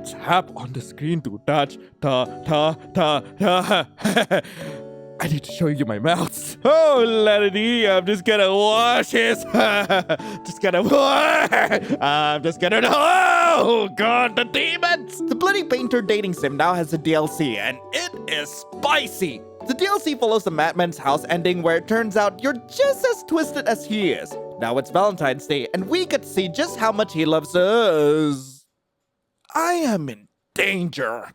Tap on the screen to touch. I need to show you my mouth. Oh, Lenny, I'm just gonna wash his. I'm just gonna. Oh, God, the demons! The Bloody Painter dating sim now has a DLC, and it is spicy. The DLC follows the madman's house ending where it turns out you're just as twisted as he is. Now it's Valentine's Day, and we get to see just how much he loves us. I am in danger.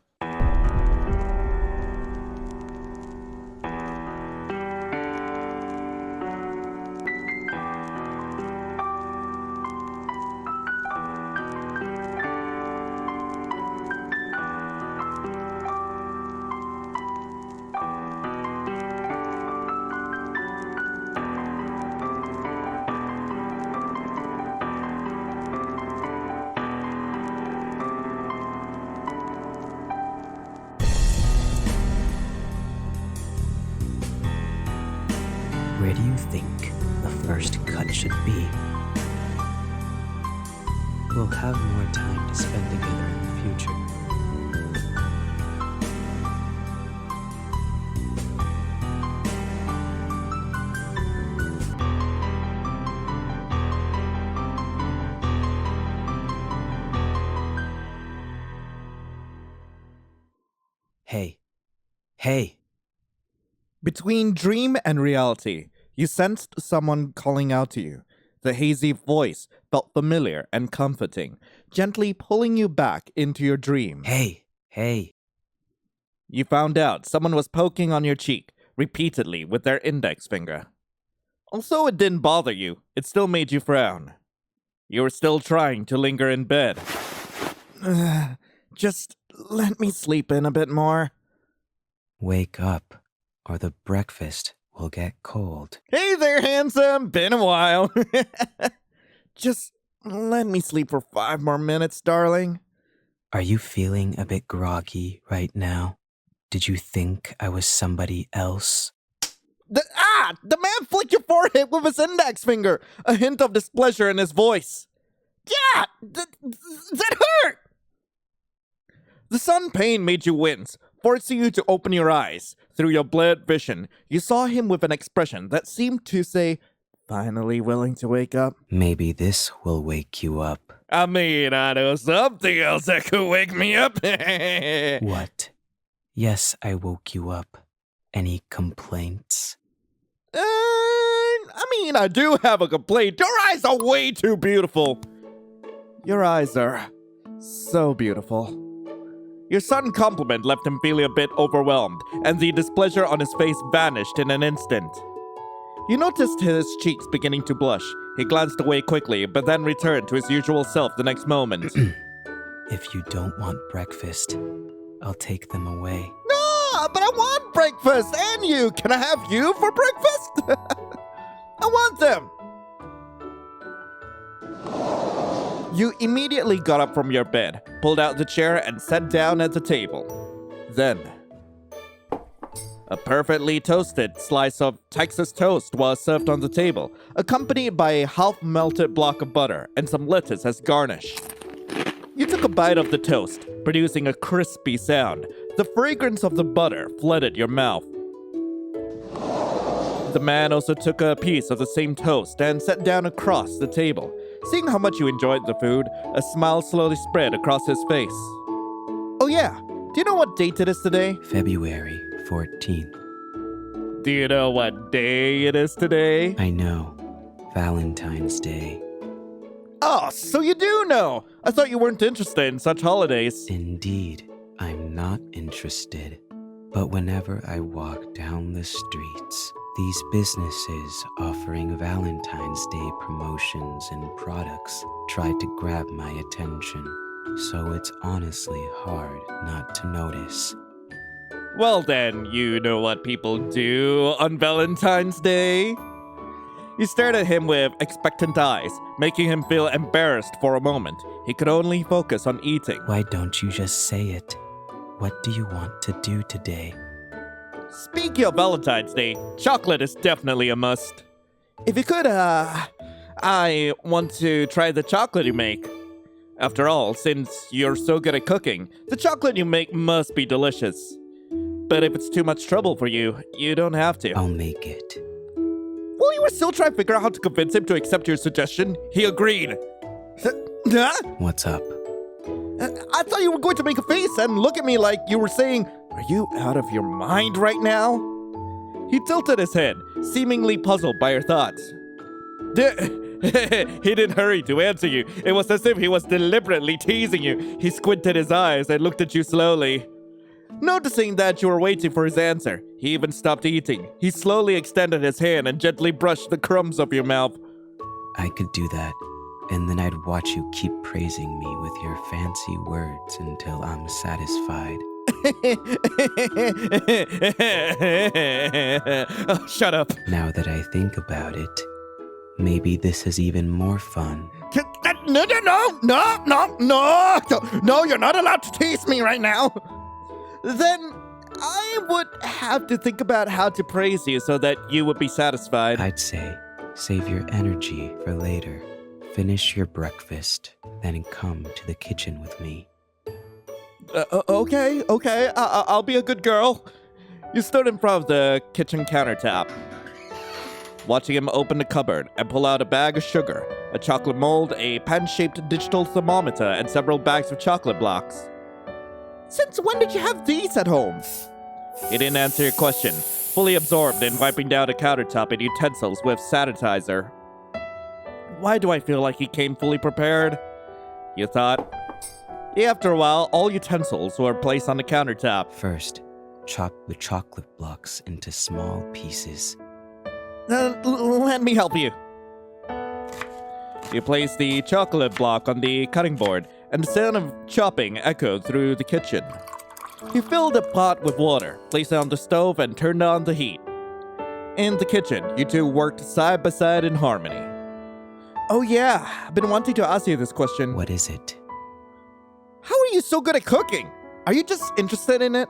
Where do you think the first cut should be? We'll have more time to spend together in the future. Hey. Between dream and reality, you sensed someone calling out to you. The hazy voice felt familiar and comforting, gently pulling you back into your dream. Hey. You found out someone was poking on your cheek repeatedly with their index finger. Although it didn't bother you, it still made you frown. You were still trying to linger in bed. Just let me sleep in a bit more. Wake up, or the breakfast will get cold. Hey there, handsome. Been a while. Just let me sleep for 5 more minutes, darling. Are you feeling a bit groggy right now? Did you think I was somebody else? The man flicked your forehead with his index finger, a hint of displeasure in his voice. Yeah, that hurt! The sun pain made you wince, forcing you to open your eyes. Through your blurred vision, you saw him with an expression that seemed to say, finally willing to wake up. Maybe this will wake you up. I mean, I know something else that could wake me up. What? Yes, I woke you up. Any complaints? I do have a complaint. Your eyes are way too beautiful. Your eyes are so beautiful. Your sudden compliment left him feeling a bit overwhelmed, and the displeasure on his face vanished in an instant. You noticed his cheeks beginning to blush. He glanced away quickly, but then returned to his usual self the next moment. If you don't want breakfast, I'll take them away. No, but I want breakfast, and you. Can I have you for breakfast? I want them. You immediately got up from your bed, pulled out the chair, and sat down at the table. Then, a perfectly toasted slice of Texas toast was served on the table, accompanied by a half-melted block of butter and some lettuce as garnish. You took a bite of the toast, producing a crispy sound. The fragrance of the butter flooded your mouth. The man also took a piece of the same toast and sat down across the table. Seeing how much you enjoyed the food, a smile slowly spread across his face. Oh yeah, do you know what date it is today? February 14th. Do you know what day it is today? I know. Valentine's Day. Oh, so you do know! I thought you weren't interested in such holidays. Indeed, I'm not interested. But whenever I walk down the streets, these businesses offering Valentine's Day promotions and products try to grab my attention, so it's honestly hard not to notice. Well then, you know what people do on Valentine's Day? You stared at him with expectant eyes, making him feel embarrassed for a moment. He could only focus on eating. Why don't you just say it? What do you want to do today? Speaking of Valentine's Day, chocolate is definitely a must. If you could, I want to try the chocolate you make. After all, since you're so good at cooking, the chocolate you make must be delicious. But if it's too much trouble for you, you don't have to. I'll make it. While you were still trying to figure out how to convince him to accept your suggestion, he agreed. Huh? What's up? I thought you were going to make a face and look at me like you were saying, "Are you out of your mind right now?" He tilted his head, seemingly puzzled by your thoughts. He didn't hurry to answer you. It was as if he was deliberately teasing you. He squinted his eyes and looked at you slowly. Noticing that you were waiting for his answer, he even stopped eating. He slowly extended his hand and gently brushed the crumbs off your mouth. I could do that, and then I'd watch you keep praising me with your fancy words until I'm satisfied. Oh, shut up. Now that I think about it, maybe this is even more fun. No, you're not allowed to tease me right now. Then I would have to think about how to praise you so that you would be satisfied. I'd say, save your energy for later. Finish your breakfast, then come to the kitchen with me. Okay, I'll be a good girl. You stood in front of the kitchen countertop, watching him open the cupboard and pull out a bag of sugar, a chocolate mold, a pen-shaped digital thermometer, and several bags of chocolate blocks. Since when did you have these at home? He didn't answer your question, fully absorbed in wiping down the countertop and utensils with sanitizer. Why do I feel like he came fully prepared? You thought. After a while, all utensils were placed on the countertop. First, chop the chocolate blocks into small pieces. Let me help you. You placed the chocolate block on the cutting board, and the sound of chopping echoed through the kitchen. He filled a pot with water, placed it on the stove, and turned on the heat. In the kitchen, you two worked side by side in harmony. Oh yeah, I've been wanting to ask you this question. What is it? How are you so good at cooking? Are you just interested in it?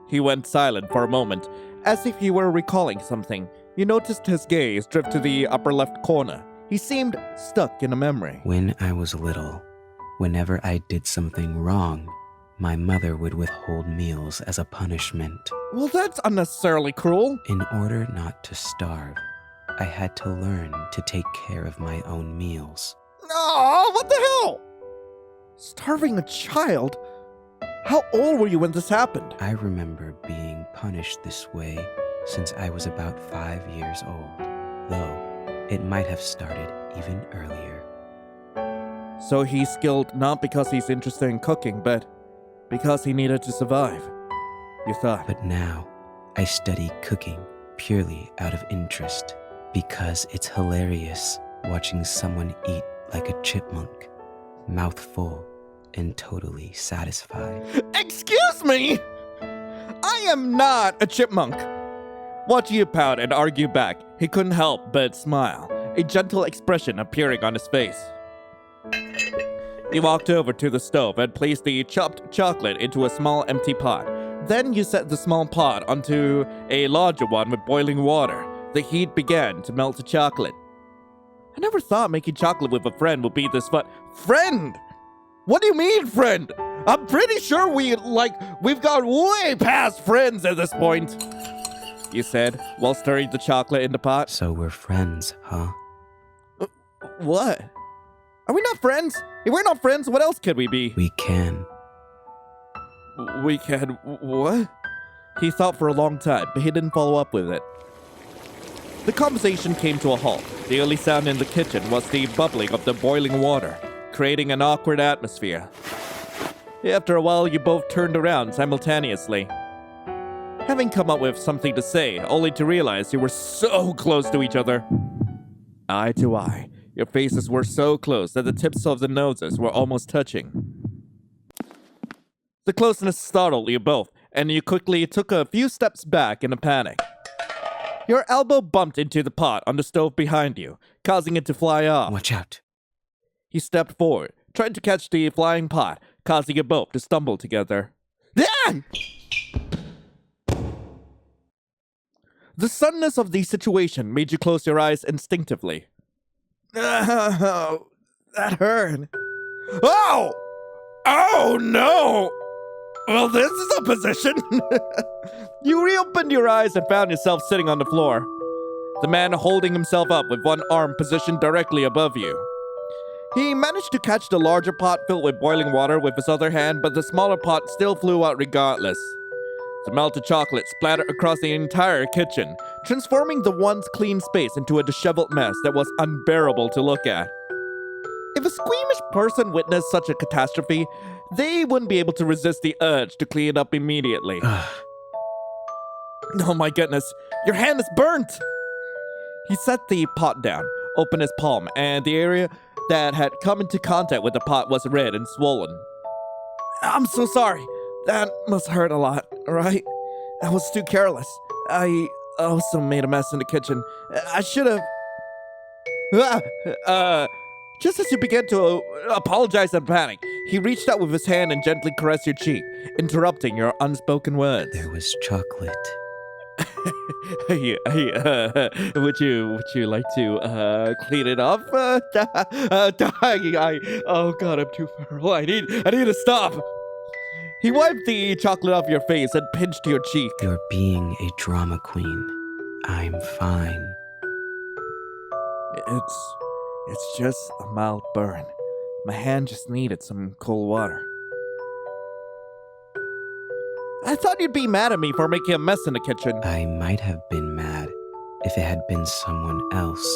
He went silent for a moment, as if he were recalling something. You noticed his gaze drift to the upper left corner. He seemed stuck in a memory. When I was little, whenever I did something wrong, my mother would withhold meals as a punishment. Well, that's unnecessarily cruel. In order not to starve, I had to learn to take care of my own meals. Oh, what the hell? Starving a child? How old were you when this happened? I remember being punished this way since I was about 5 years old, though it might have started even earlier. So he's skilled not because he's interested in cooking, but because he needed to survive, you thought. But now, I study cooking purely out of interest because it's hilarious watching someone eat like a chipmunk, mouth full and totally satisfied. Excuse me! I am not a chipmunk. Watching you pout and argue back, he couldn't help but smile, a gentle expression appearing on his face. He walked over to the stove and placed the chopped chocolate into a small empty pot. Then you set the small pot onto a larger one with boiling water. The heat began to melt the chocolate. I never thought making chocolate with a friend would be this fun. Friend? What do you mean, friend? I'm pretty sure we've gone way past friends at this point, you said, while stirring the chocolate in the pot. So we're friends, huh? What? Are we not friends? If we're not friends, what else could we be? We can. We can... what? He thought for a long time, but he didn't follow up with it. The conversation came to a halt. The only sound in the kitchen was the bubbling of the boiling water, creating an awkward atmosphere. After a while, you both turned around simultaneously, having come up with something to say, only to realize you were so close to each other. Eye to eye. Your faces were so close that the tips of the noses were almost touching. The closeness startled you both, and you quickly took a few steps back in a panic. Your elbow bumped into the pot on the stove behind you, causing it to fly off. Watch out. He stepped forward, trying to catch the flying pot, causing you both to stumble together. Ah! The suddenness of the situation made you close your eyes instinctively. Oh, that hurt. Oh! Oh no! Well, this is a position. You reopened your eyes and found yourself sitting on the floor. The man holding himself up with one arm positioned directly above you. He managed to catch the larger pot filled with boiling water with his other hand, but the smaller pot still flew out regardless. The melted chocolate splattered across the entire kitchen, transforming the once clean space into a disheveled mess that was unbearable to look at. If a squeamish person witnessed such a catastrophe, they wouldn't be able to resist the urge to clean it up immediately. Oh my goodness, your hand is burnt! He set the pot down, opened his palm, and the area that had come into contact with the pot was red and swollen. I'm so sorry. That must hurt a lot, right? I was too careless. I also made a mess in the kitchen. I should have... Just as you began to apologize and panic, he reached out with his hand and gently caressed your cheek, interrupting your unspoken words. There was chocolate. Hey, would you like to clean it off? Oh God, I'm too feral. I need to stop. He wiped the chocolate off your face and pinched your cheek. You're being a drama queen. I'm fine. It's just a mild burn. My hand just needed some cold water. I thought you'd be mad at me for making a mess in the kitchen. I might have been mad if it had been someone else,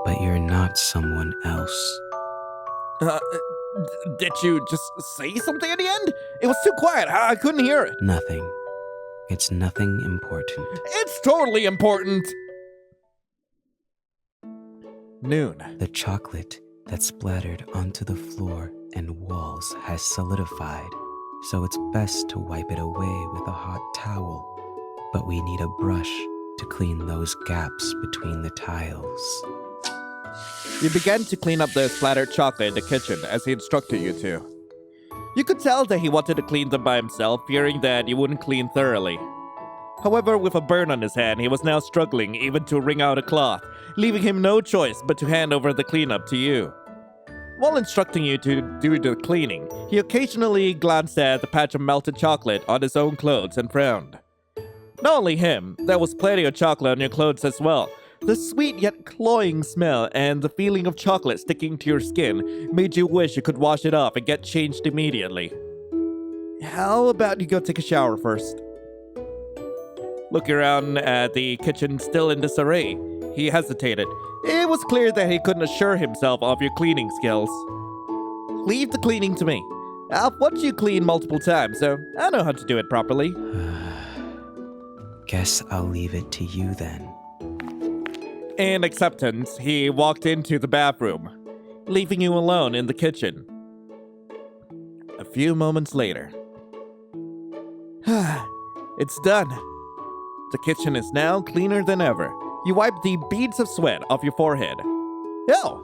but you're not someone else. Did you just say something at the end? It was too quiet. I couldn't hear it. Nothing. It's nothing important. It's totally important. Noon. The chocolate that splattered onto the floor and walls has solidified, so it's best to wipe it away with a hot towel. But we need a brush to clean those gaps between the tiles. You began to clean up the splattered chocolate in the kitchen as he instructed you to. You could tell that he wanted to clean them by himself, fearing that you wouldn't clean thoroughly. However, with a burn on his hand, he was now struggling even to wring out a cloth, leaving him no choice but to hand over the cleanup to you. While instructing you to do the cleaning, he occasionally glanced at the patch of melted chocolate on his own clothes and frowned. Not only him, there was plenty of chocolate on your clothes as well. The sweet yet cloying smell and the feeling of chocolate sticking to your skin made you wish you could wash it off and get changed immediately. How about you go take a shower first? Looking around at the kitchen still in disarray, he hesitated. It was clear that he couldn't assure himself of your cleaning skills. Leave the cleaning to me. I've watched you clean multiple times, so I know how to do it properly. Guess I'll leave it to you then. In acceptance, he walked into the bathroom, leaving you alone in the kitchen. A few moments later. It's done. The kitchen is now cleaner than ever. You wiped the beads of sweat off your forehead. Oh!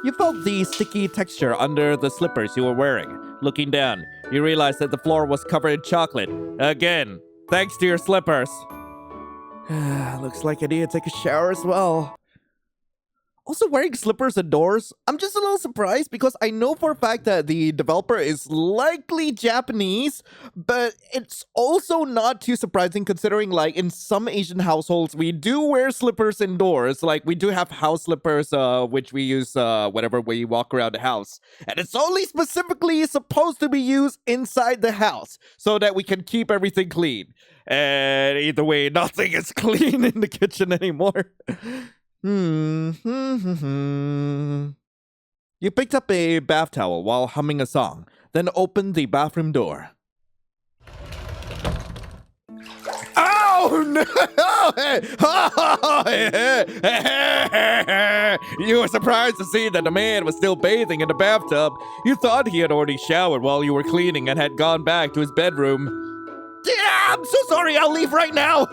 You felt the sticky texture under the slippers you were wearing. Looking down, you realized that the floor was covered in chocolate. Again, thanks to your slippers. Looks like I need to take a shower as well. Also, wearing slippers indoors, I'm just a little surprised because I know for a fact that the developer is likely Japanese, but it's also not too surprising considering, like, in some Asian households, we do wear slippers indoors. Like, we do have house slippers, which we use whenever we walk around the house. And it's only specifically supposed to be used inside the house so that we can keep everything clean. And either way, nothing is clean in the kitchen anymore. You picked up a bath towel while humming a song, then opened the bathroom door. Oh no! You were surprised to see that the man was still bathing in the bathtub. You thought he had already showered while you were cleaning and had gone back to his bedroom. Yeah, I'm so sorry, I'll leave right now.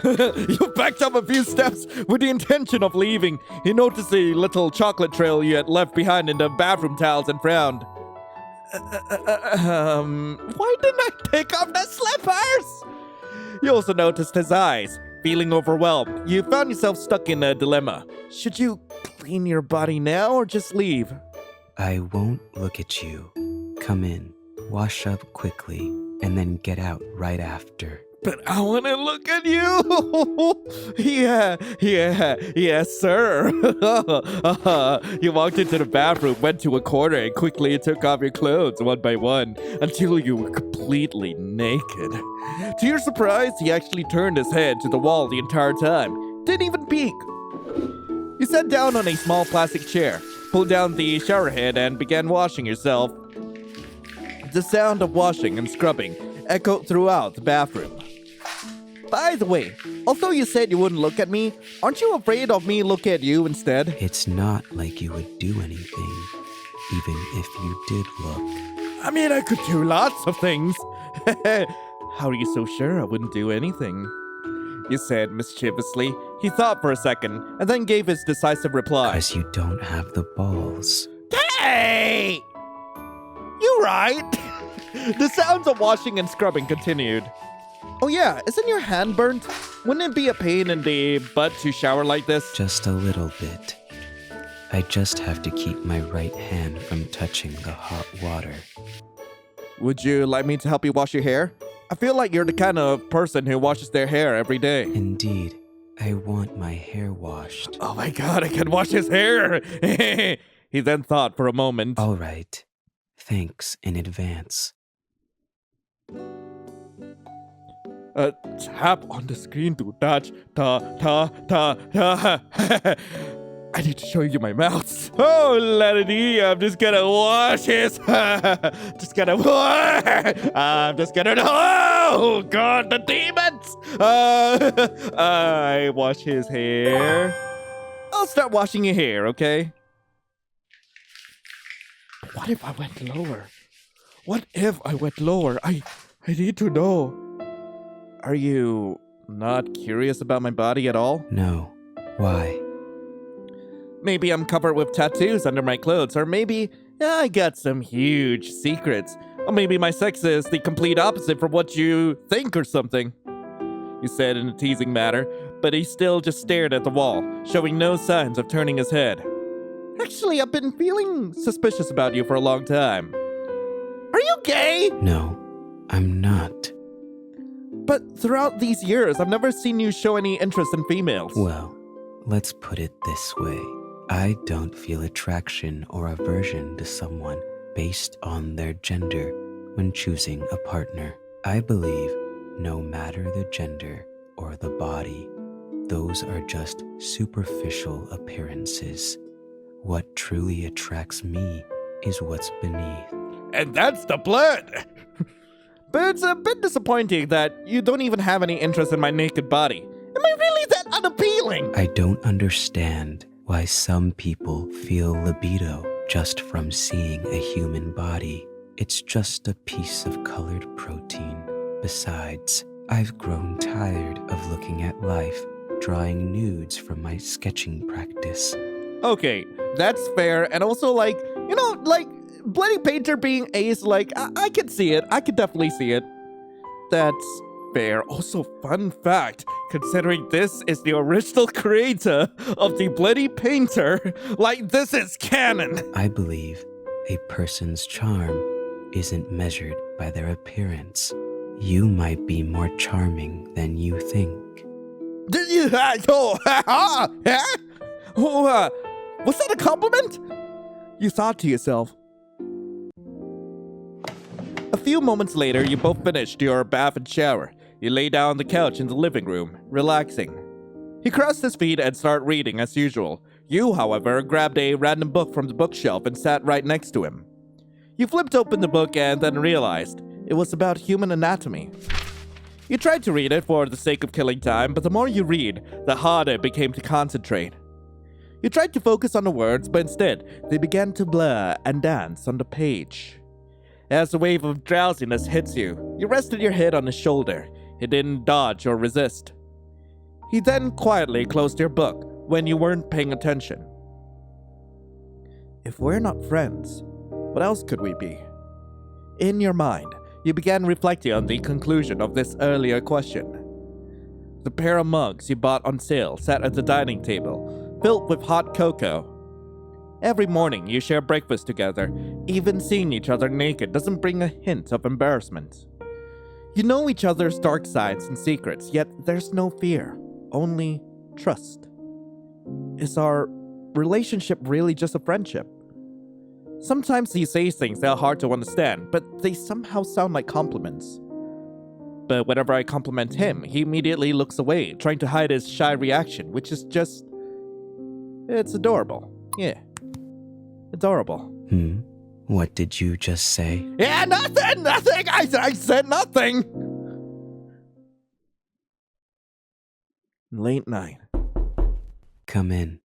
You backed up a few steps with the intention of leaving. He noticed the little chocolate trail you had left behind in the bathroom towels and frowned. Why didn't I take off the slippers? You also noticed his eyes. Feeling overwhelmed, you found yourself stuck in a dilemma. Should you clean your body now or just leave? I won't look at you. Come in, wash up quickly, and then get out right after. But I want to look at you. Yes, sir. You walked into the bathroom, went to a corner, and quickly took off your clothes one by one until you were completely naked. To your surprise, he actually turned his head to the wall the entire time. Didn't even peek. You sat down on a small plastic chair, pulled down the shower head, and began washing yourself. The sound of washing and scrubbing echoed throughout the bathroom. By the way, although you said you wouldn't look at me, aren't you afraid of me looking at you instead? It's not like you would do anything, even if you did look. I mean, I could do lots of things. How are you so sure I wouldn't do anything? You said mischievously. He thought for a second, and then gave his decisive reply. Because you don't have the balls. Hey! You right. The sounds of washing and scrubbing continued. Oh yeah, isn't your hand burnt? Wouldn't it be a pain in the butt to shower like this? Just a little bit. I just have to keep my right hand from touching the hot water. Would you like me to help you wash your hair? I feel like you're the kind of person who washes their hair every day. Indeed, I want my hair washed. Oh my god, I can wash his hair! He then thought for a moment. All right. Thanks in advance. Tap on the screen to touch. I need to show you my mouth. Oh, lady, I'm just gonna wash his. I'm just gonna. Oh, God, the demons! I wash his hair. I'll start washing your hair, okay? What if I went lower? What if I went lower? I need to know. Are you not curious about my body at all? No. Why? Maybe I'm covered with tattoos under my clothes, or maybe I got some huge secrets. Or maybe my sex is the complete opposite from what you think or something. He said in a teasing manner, but he still just stared at the wall, showing no signs of turning his head. Actually, I've been feeling suspicious about you for a long time. Are you gay? No, I'm not. But throughout these years, I've never seen you show any interest in females. Well, let's put it this way. I don't feel attraction or aversion to someone based on their gender when choosing a partner. I believe no matter the gender or the body, those are just superficial appearances. What truly attracts me is what's beneath. And that's the blood! But it's a bit disappointing that you don't even have any interest in my naked body. Am I really that unappealing? I don't understand why some people feel libido just from seeing a human body. It's just a piece of colored protein. Besides, I've grown tired of looking at life, drawing nudes from my sketching practice. Okay, that's fair, and also like Bloody Painter being ace, I could see it. I could definitely see it. That's fair. Also, fun fact, considering this is the original creator of the Bloody Painter, this is canon. I believe a person's charm isn't measured by their appearance. You might be more charming than you think. Was that a compliment? You thought to yourself. A few moments later, you both finished your bath and shower. You lay down on the couch in the living room, relaxing. He crossed his feet and started reading as usual. You, however, grabbed a random book from the bookshelf and sat right next to him. You flipped open the book and then realized it was about human anatomy. You tried to read it for the sake of killing time, but the more you read, the harder it became to concentrate. You tried to focus on the words, but instead, they began to blur and dance on the page. As a wave of drowsiness hits you, you rested your head on his shoulder. He didn't dodge or resist. He then quietly closed your book when you weren't paying attention. If we're not friends, what else could we be? In your mind, you began reflecting on the conclusion of this earlier question. The pair of mugs you bought on sale sat at the dining table, filled with hot cocoa. Every morning you share breakfast together. Even seeing each other naked doesn't bring a hint of embarrassment. You know each other's dark sides and secrets, yet there's no fear, only trust. Is our relationship really just a friendship? Sometimes he says things that are hard to understand, but they somehow sound like compliments. But whenever I compliment him, he immediately looks away, trying to hide his shy reaction, which is just... It's adorable. Yeah. Adorable. What did you just say? Yeah, nothing! I said nothing! Late night. Come in.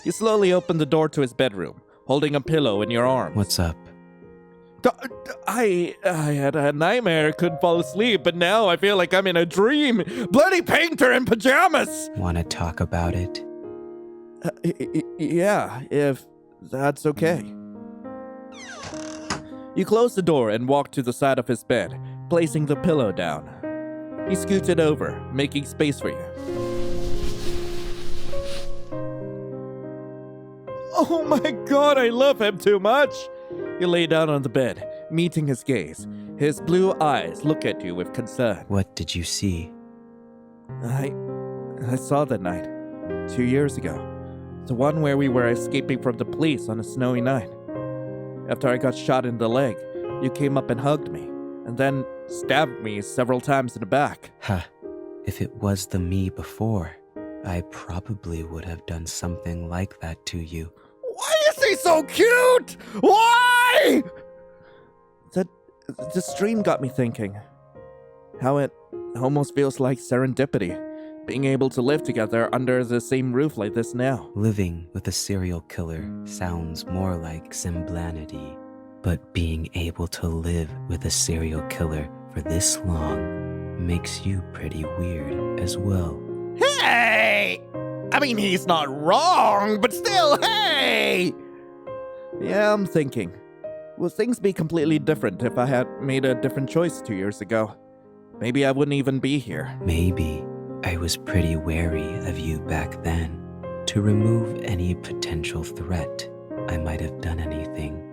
You slowly open the door to his bedroom, holding a pillow in your arms. What's up? I had a nightmare, couldn't fall asleep, but now I feel like I'm in a dream. Bloody painter in pajamas! Wanna talk about it? Yeah, if that's okay. You close the door and walk to the side of his bed, placing the pillow down. He scooted over, making space for you. Oh my god, I love him too much! You lay down on the bed, meeting his gaze. His blue eyes look at you with concern. What did you see? I saw that night, 2 years ago. The one where we were escaping from the police on a snowy night. After I got shot in the leg, you came up and hugged me, and then stabbed me several times in the back. If it was the me before, I probably would have done something like that to you. Why is he so cute? Why? This dream got me thinking. How it almost feels like serendipity, being able to live together under the same roof like this now. Living with a serial killer sounds more like semblanity, but being able to live with a serial killer for this long makes you pretty weird as well. Hey! I mean, he's not wrong, but still, hey! Yeah, I'm thinking. Will things be completely different if I had made a different choice 2 years ago? Maybe I wouldn't even be here. Maybe I was pretty wary of you back then. To remove any potential threat, I might have done anything.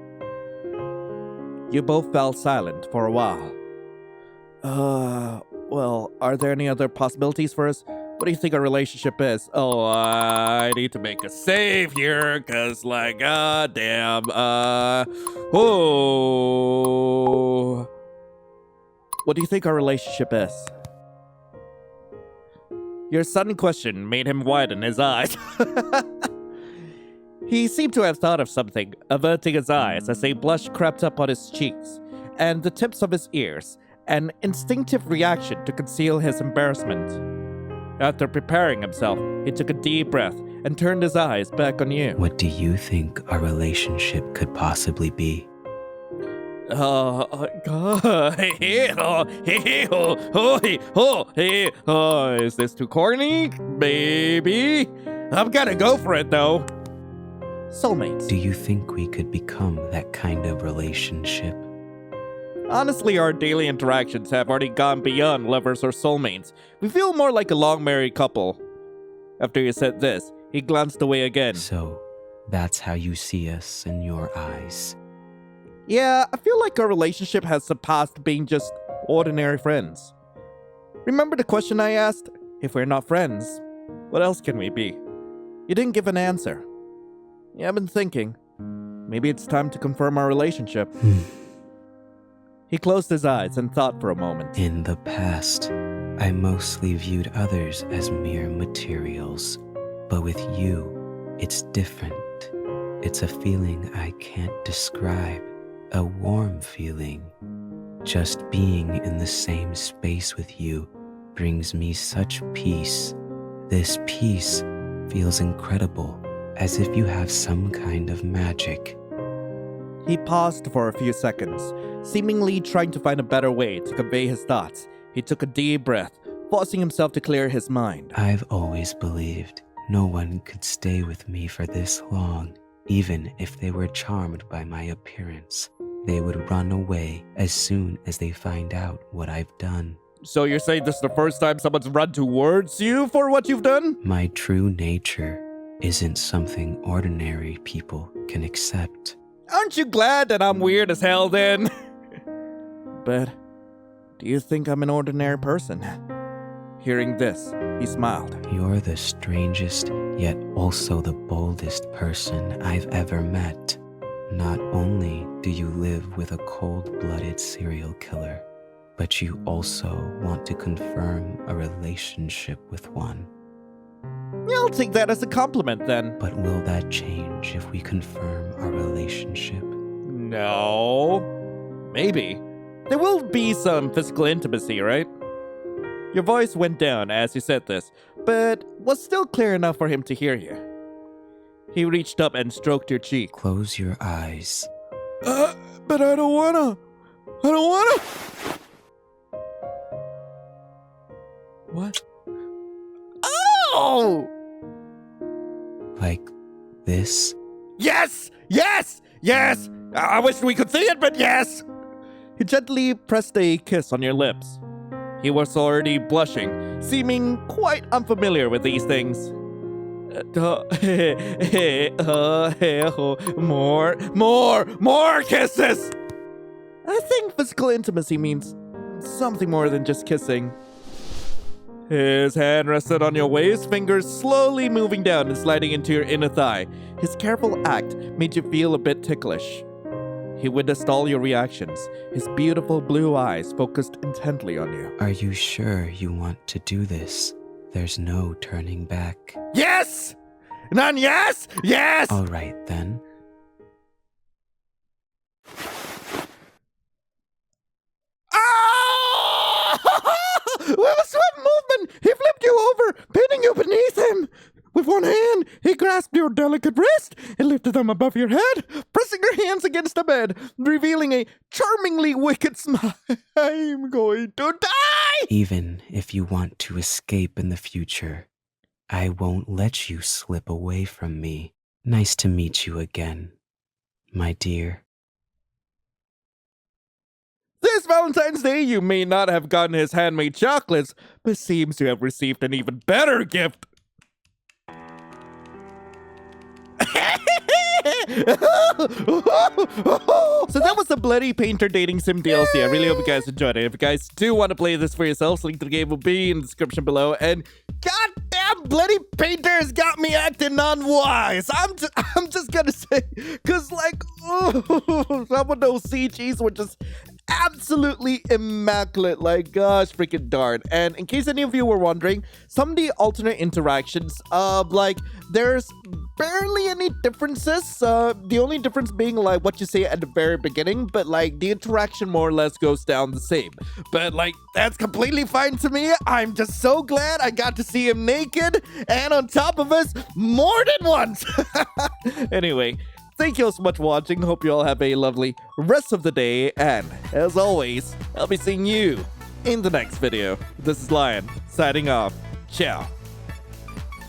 You both fell silent for a while. Well, are there any other possibilities for us? What do you think our relationship is? Oh, I need to make a save here, cause like, goddamn, What do you think our relationship is? Your sudden question made him widen his eyes. He seemed to have thought of something, averting his eyes as a blush crept up on his cheeks and the tips of his ears, an instinctive reaction to conceal his embarrassment. After preparing himself, he took a deep breath and turned his eyes back on you. What do you think our relationship could possibly be? God. Is this too corny? Maybe. I'm gonna go for it, though. Soulmates. Do you think we could become that kind of relationship? Honestly, our daily interactions have already gone beyond lovers or soulmates. We feel more like a long married couple. After he said this, he glanced away again. So, that's how you see us in your eyes. Yeah, I feel like our relationship has surpassed being just ordinary friends. Remember the question I asked? If we're not friends, what else can we be? You didn't give an answer. Yeah, I've been thinking. Maybe it's time to confirm our relationship. He closed his eyes and thought for a moment. In the past, I mostly viewed others as mere materials. But with you, it's different. It's a feeling I can't describe. A warm feeling. Just being in the same space with you brings me such peace. This peace feels incredible, as if you have some kind of magic. He paused for a few seconds, seemingly trying to find a better way to convey his thoughts. He took a deep breath, forcing himself to clear his mind. I've always believed no one could stay with me for this long. Even if they were charmed by my appearance, they would run away as soon as they find out what I've done. So you're saying this is the first time someone's run towards you for what you've done? My true nature isn't something ordinary people can accept. Aren't you glad that I'm weird as hell then? But do you think I'm an ordinary person? Hearing this, he smiled. You're the strangest, yet also the boldest person I've ever met. Not only do you live with a cold-blooded serial killer, but you also want to confirm a relationship with one. I'll take that as a compliment then. But will that change if we confirm our relationship? No. Maybe. There will be some physical intimacy, right? Your voice went down as you said this, but was still clear enough for him to hear you. He reached up and stroked your cheek. Close your eyes. But I don't wanna. What? Oh! Like this? Yes! Yes! Yes! I wish we could see it, but yes! He gently pressed a kiss on your lips. He was already blushing, seeming quite unfamiliar with these things. More kisses! I think physical intimacy means something more than just kissing. His hand rested on your waist, fingers slowly moving down and sliding into your inner thigh. His careful act made you feel a bit ticklish. He witnessed all your reactions, his beautiful blue eyes focused intently on you. Are you sure you want to do this? There's no turning back. Yes! None, yes! Yes! All right, then. With a swift movement, he flipped you over, pinning you beneath him. With one hand, he grasped your delicate wrist and lifted them above your head, pressing your hands against the bed, revealing a charmingly wicked smile. I'm going to die! Even if you want to escape in the future, I won't let you slip away from me. Nice to meet you again, my dear. This Valentine's Day, you may not have gotten his handmade chocolates, but seems to have received an even better gift. So that was the Bloody Painter Dating Sim DLC. I really hope you guys enjoyed it. If you guys do want to play this for yourselves, link to the game will be in the description below. And goddamn, Bloody Painter has got me acting unwise. I'm just gonna say, cause like, some of those CGs were just absolutely immaculate. Like, gosh freaking darn. And in case any of you were wondering, some of the alternate interactions, like, there's barely any differences. The only difference being like what you say at the very beginning, but like the interaction more or less goes down the same. But like, that's completely fine to me. I'm just so glad I got to see him naked and on top of us more than once. Anyway, thank you all so much for watching. Hope you all have a lovely rest of the day. And as always, I'll be seeing you in the next video. This is Lion, signing off. Ciao.